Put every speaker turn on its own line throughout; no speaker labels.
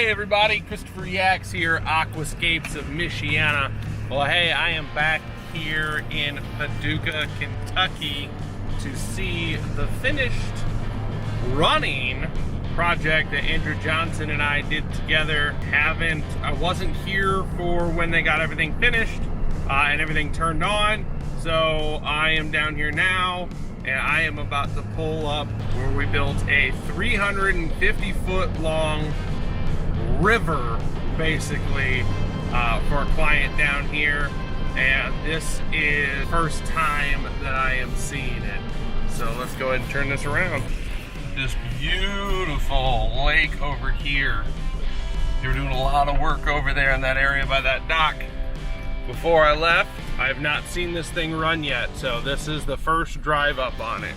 Hey everybody, Christopher Yaks here, Aquascapes of Michiana. Well, hey, I am back here in Paducah, Kentucky to see the finished running project that Andrew Johnson and I did together. I wasn't here for when they got everything finished and everything turned on, so I am down here now and I am about to pull up where we built a 350 foot long river basically for a client down here, and this is the first time that I am seeing it. So let's go ahead and turn this around. This beautiful lake over here. They're doing a lot of work over there in that area by that dock. Before I left, I have not seen this thing run yet, so this is the first drive up on it.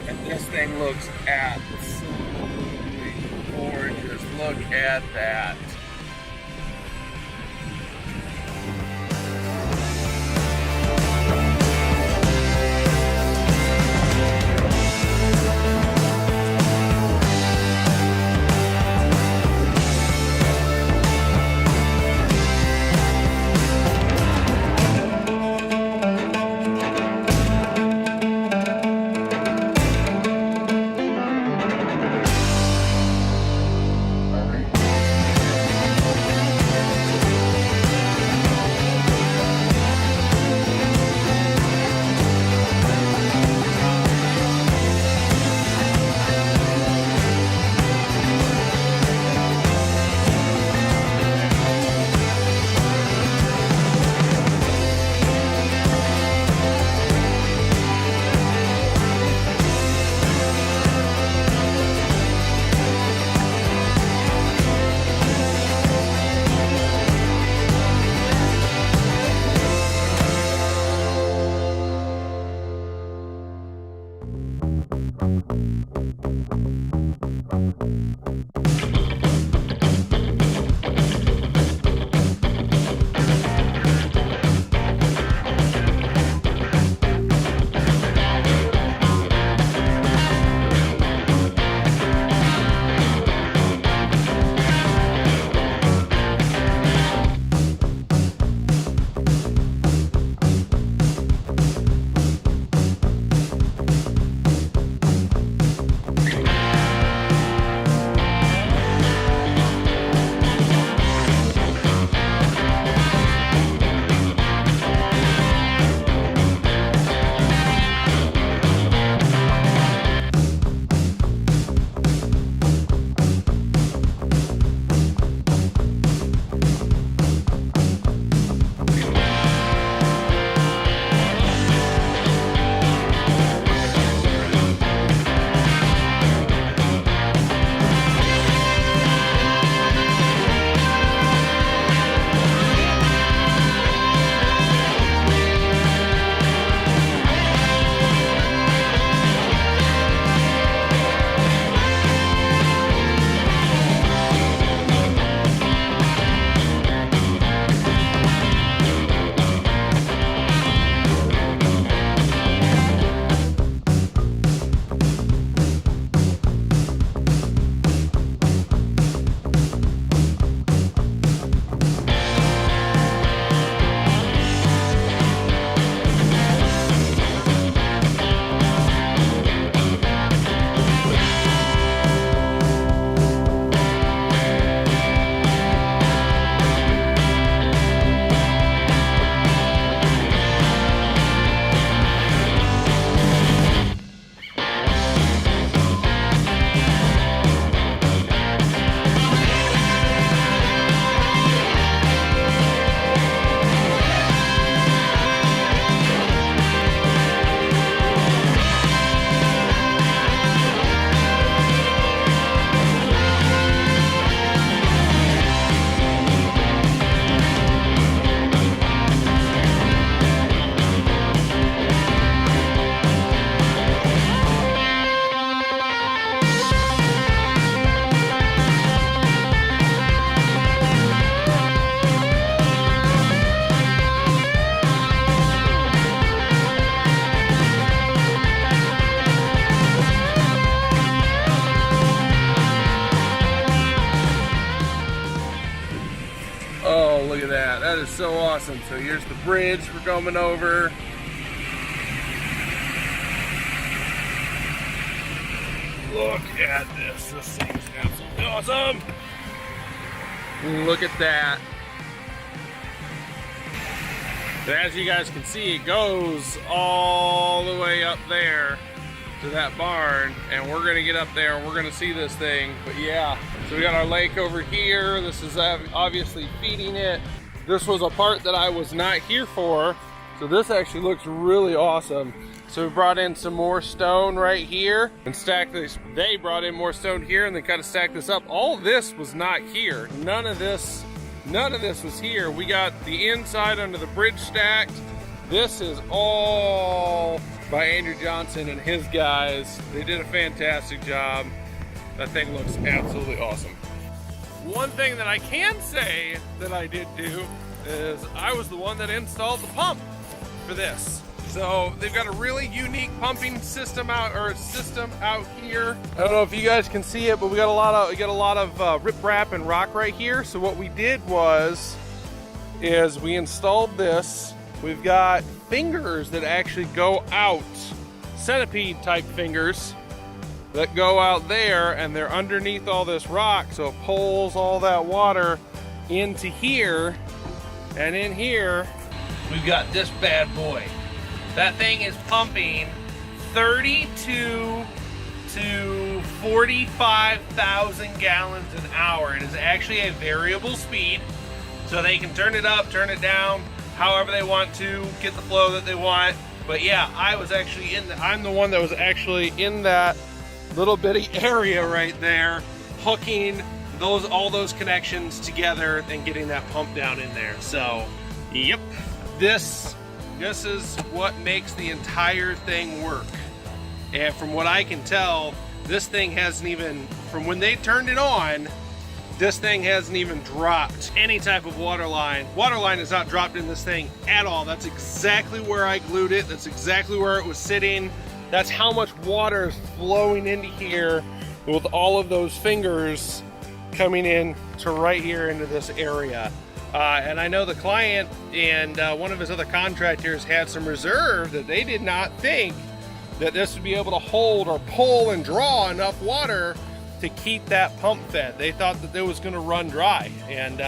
And this thing looks absolutely gorgeous. Look at that. is so awesome. So here's the bridge we're coming over. Look at this. This thing's absolutely awesome. Look at that. And as you guys can see, it goes all the way up there to that barn, and we're gonna get up there and we're gonna see this thing. But yeah, so we got our lake over here. This is obviously feeding it. This was a part that I was not here for, so this actually looks really awesome. So we brought in some more stone right here and stacked this. They brought in more stone here and they kind of stacked this up. All this was not here. None of this was here. We got the inside under the bridge stacked. This is all by Andrew Johnson and his guys. They did a fantastic job. That thing looks absolutely awesome. One thing that I can say that I did do is I was the one that installed the pump for this. So they've got a really unique pumping system out here. I don't know if you guys can see it, but we got a lot of riprap and rock right here. So what we did is we installed this. We've got fingers that actually go out, centipede type fingers that go out there, and they're underneath all this rock, so it pulls all that water into here. And in here we've got this bad boy. That thing is pumping 32 to 45,000 gallons an hour. It is actually a variable speed, so they can turn it up, turn it down, however they want to, get the flow that they want. But yeah, I'm the one that was actually in that little bitty area right there, hooking all those connections together and getting that pump down in there. So, yep, this is what makes the entire thing work. And from what I can tell, this thing hasn't even, from when they turned it on, this thing hasn't even dropped any type of water line. Water line is not dropped in this thing at all. That's exactly where I glued it. That's exactly where it was sitting. That's how much water is flowing into here with all of those fingers coming in to right here into this area. And I know the client and one of his other contractors had some reserve that they did not think that this would be able to hold or pull and draw enough water to keep that pump fed. They thought that it was gonna run dry. And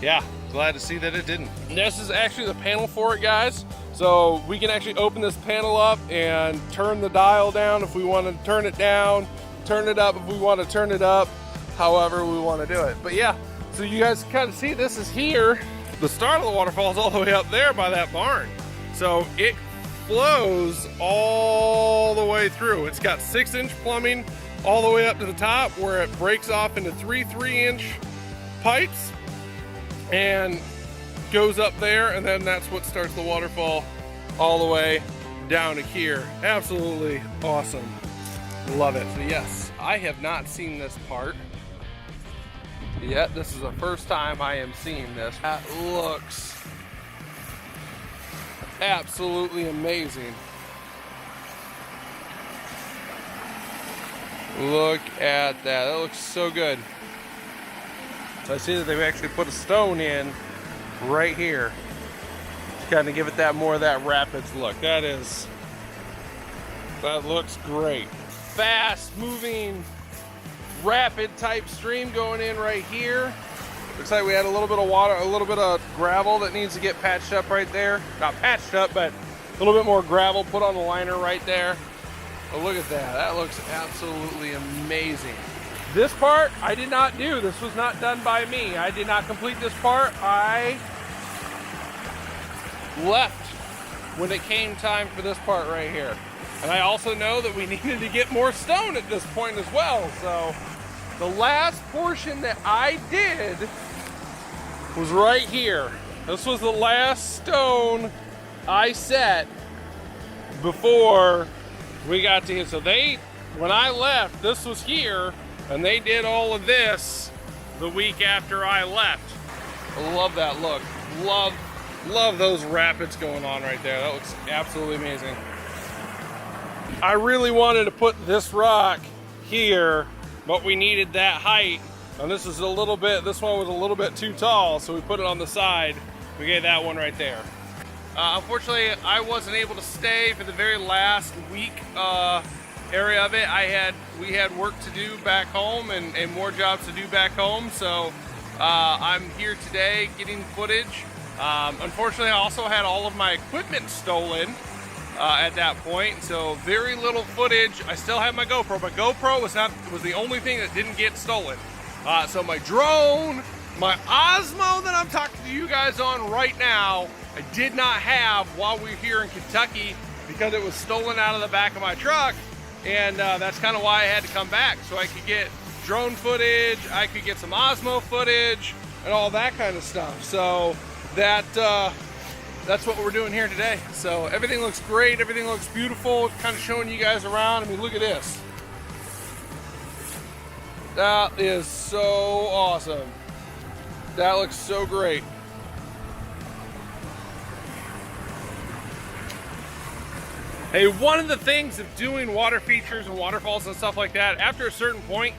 yeah, glad to see that it didn't. And this is actually the panel for it, guys. So we can actually open this panel up and turn the dial down if we want to turn it down, turn it up if we want to turn it up, however we want to do it. But yeah, so you guys can kind of see this is here. The start of the waterfall is all the way up there by that barn. So it flows all the way through. It's got 6-inch plumbing all the way up to the top where it breaks off into 3-inch pipes and goes up there, and then that's what starts the waterfall all the way down to here. Absolutely awesome. Love it. So yes, I have not seen this part yet. This is the first time I am seeing this. That looks absolutely amazing. Look at that. That looks so good. So I see that they've actually put a stone in right here to kind of give it that more of that rapids look. That looks great. Fast moving rapid type stream going in right here. Looks like we had a little bit of water, a little bit of gravel that needs to get patched up right there. Not patched up, but a little bit more gravel put on the liner right there. But look at that. That looks absolutely amazing. This part I did not do. This was not done by me. I did not complete this part. I left when it came time for this part right here. And I also know that we needed to get more stone at this point as well. So the last portion that I did was right here. This was the last stone I set before we got to here. So when I left, this was here, and they did all of this the week after I left. I love that look. Love those rapids going on right there. That looks absolutely amazing. I really wanted to put this rock here, but we needed that height. And this one was a little bit too tall, so we put it on the side. We get that one right there. Unfortunately, I wasn't able to stay for the very last week area of it. We had work to do back home and more jobs to do back home. So I'm here today getting footage. Unfortunately, I also had all of my equipment stolen at that point, so very little footage. I still have my GoPro. My GoPro was the only thing that didn't get stolen. So my drone, my Osmo that I'm talking to you guys on right now, I did not have while we were here in Kentucky because it was stolen out of the back of my truck, and that's kind of why I had to come back, so I could get drone footage, I could get some Osmo footage, and all that kind of stuff. So that's what we're doing here today. So everything looks great, everything looks beautiful, kind of showing you guys around. I mean, look at this. That is so awesome. That looks so great. Hey, one of the things of doing water features and waterfalls and stuff like that, after a certain point,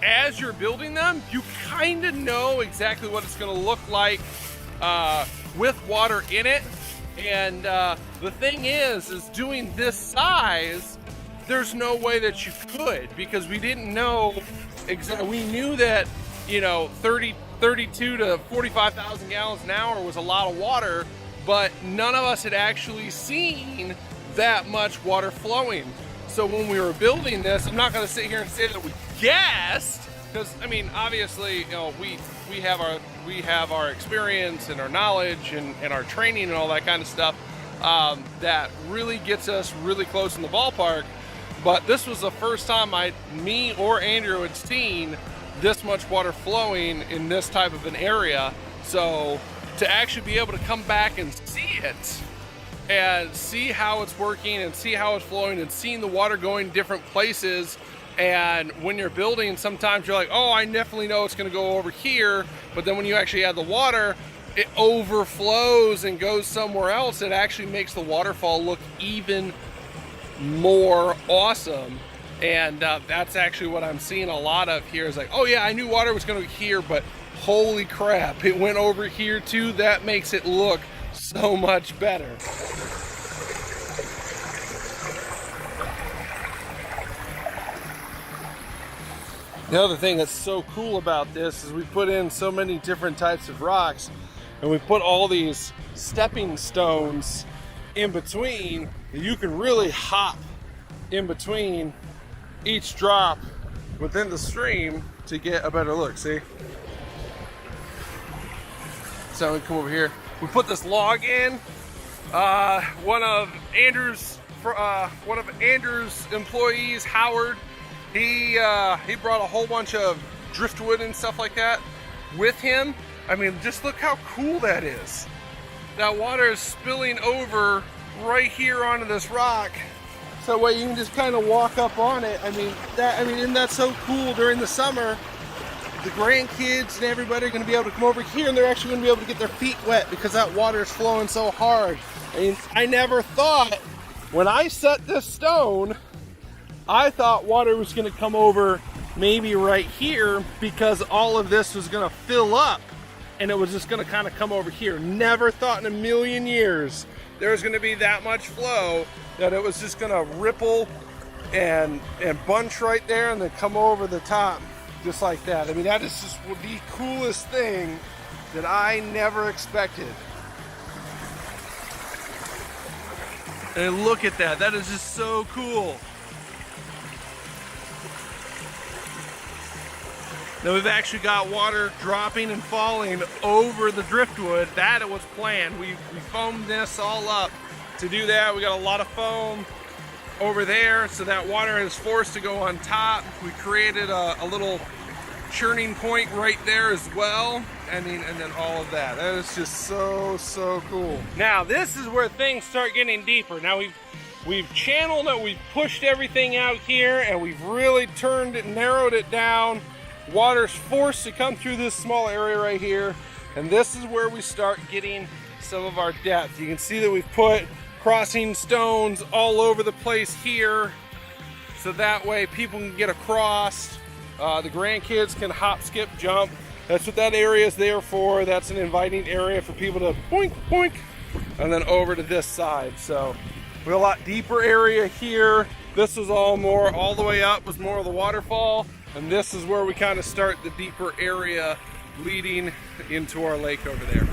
as you're building them, you kind of know exactly what it's going to look like with water in it. And the thing is doing this size, there's no way that you could, because we didn't know exactly. We knew that, you know, 32 to 45,000 gallons an hour was a lot of water, but none of us had actually seen that much water flowing. So when we were building this, I'm not going to sit here and say that we guessed, because I mean, obviously, you know, we have our experience and our knowledge and our training and all that kind of stuff that really gets us really close in the ballpark. But this was the first time me or Andrew had seen this much water flowing in this type of an area. So to actually be able to come back and see it and see how it's working and see how it's flowing and seeing the water going different places. And when you're building, sometimes you're like, oh, I definitely know it's going to go over here. But then when you actually add the water, it overflows and goes somewhere else. It actually makes the waterfall look even more awesome. And that's actually what I'm seeing a lot of here is like, oh yeah, I knew water was going to be here, but holy crap, it went over here too. That makes it look so much better. The other thing that's so cool about this is we put in so many different types of rocks, and we put all these stepping stones in between that you can really hop in between each drop within the stream to get a better look. See? So we come over here. We put this log in. One of Andrew's employees, Howard, he brought a whole bunch of driftwood and stuff like that with him. I mean, just look how cool that is. That water is spilling over right here onto this rock, so that way you can just kind of walk up on it. Isn't that so cool? During the summer, the grandkids and everybody are going to be able to come over here, and they're actually going to be able to get their feet wet because that water is flowing so hard. I mean, I never thought, when I set this stone, I thought water was going to come over maybe right here because all of this was going to fill up and it was just going to kind of come over here. Never thought in a million years there was going to be that much flow, that it was just going to ripple and bunch right there and then come over the top just like that. I mean, that is just the coolest thing that I never expected. And look at that. That is just so cool. Now we've actually got water dropping and falling over the driftwood. That it was planned. We foamed this all up to do that. We got a lot of foam over there, so that water is forced to go on top. We created a little churning point right there as well. I mean, and then all of that. That is just so cool. Now this is where things start getting deeper. Now we've channeled it, we've pushed everything out here, and we've really turned it, narrowed it down. Water's forced to come through this small area right here, and this is where we start getting some of our depth. You can see that we've put crossing stones all over the place here, so that way people can get across. The grandkids can hop, skip, jump That's what that area is there for. That's an inviting area for people to boink, boink, and then over to this side. So we have a lot deeper area here. This was all the way up was more of the waterfall. And this is where we kind of start the deeper area leading into our lake over there.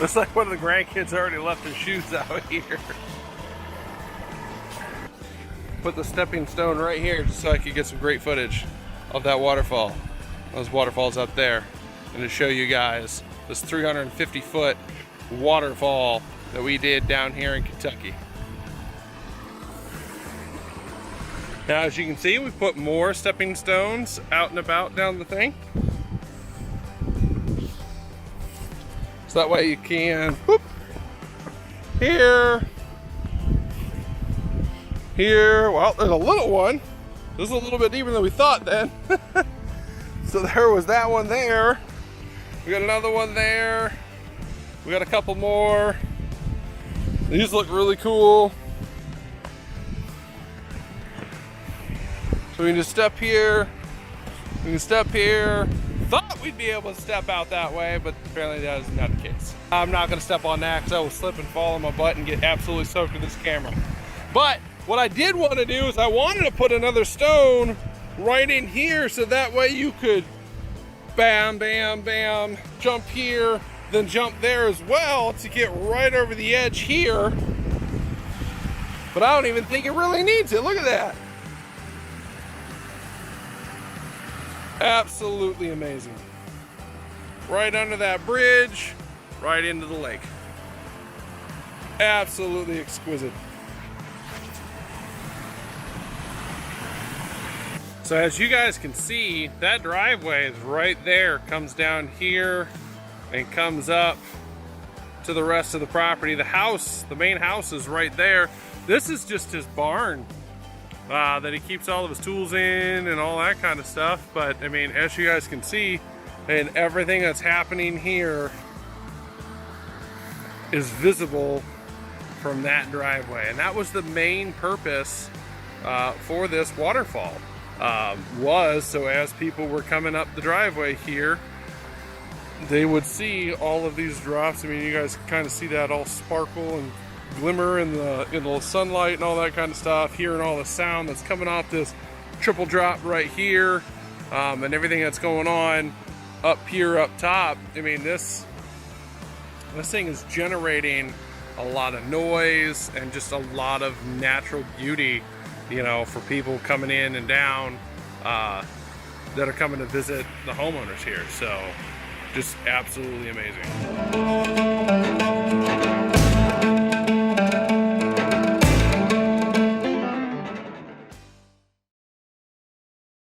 Looks like one of the grandkids already left their shoes out here. Put the stepping stone right here just so I could get some great footage of that waterfall. Those waterfalls up there. And to show you guys this 350-foot waterfall that we did down here in Kentucky. Now, as you can see, we put more stepping stones out and about down the thing. So that way you can, whoop, here, well, there's a little one. This is a little bit deeper than we thought then. So there was that one there. We got another one there. We got a couple more. These look really cool. So we can just step here. We can step here. Thought we'd be able to step out that way, but apparently that is not the case. I'm not gonna step on that because I will slip and fall on my butt and get absolutely soaked with this camera. But what I did want to do is I wanted to put another stone right in here so that way you could bam, bam, bam, jump here, then jump there as well to get right over the edge here. But I don't even think it really needs it. Look at that. Absolutely amazing. Right under that bridge, right into the lake. Absolutely exquisite. So as you guys can see, that driveway is right there, comes down here and comes up to the rest of the property. The house, the main house is right there. This is just his barn that he keeps all of his tools in and all that kind of stuff. But I mean, as you guys can see, and everything that's happening here is visible from that driveway. And that was the main purpose for this waterfall, was so as people were coming up the driveway here, they would see all of these drops. I mean, you guys kind of see that all sparkle and glimmer in the sunlight and all that kind of stuff, hearing all the sound that's coming off this triple drop right here, and everything that's going on up here up top. I mean, this thing is generating a lot of noise and just a lot of natural beauty, you know, for people coming in and down that are coming to visit the homeowners here. So just absolutely amazing.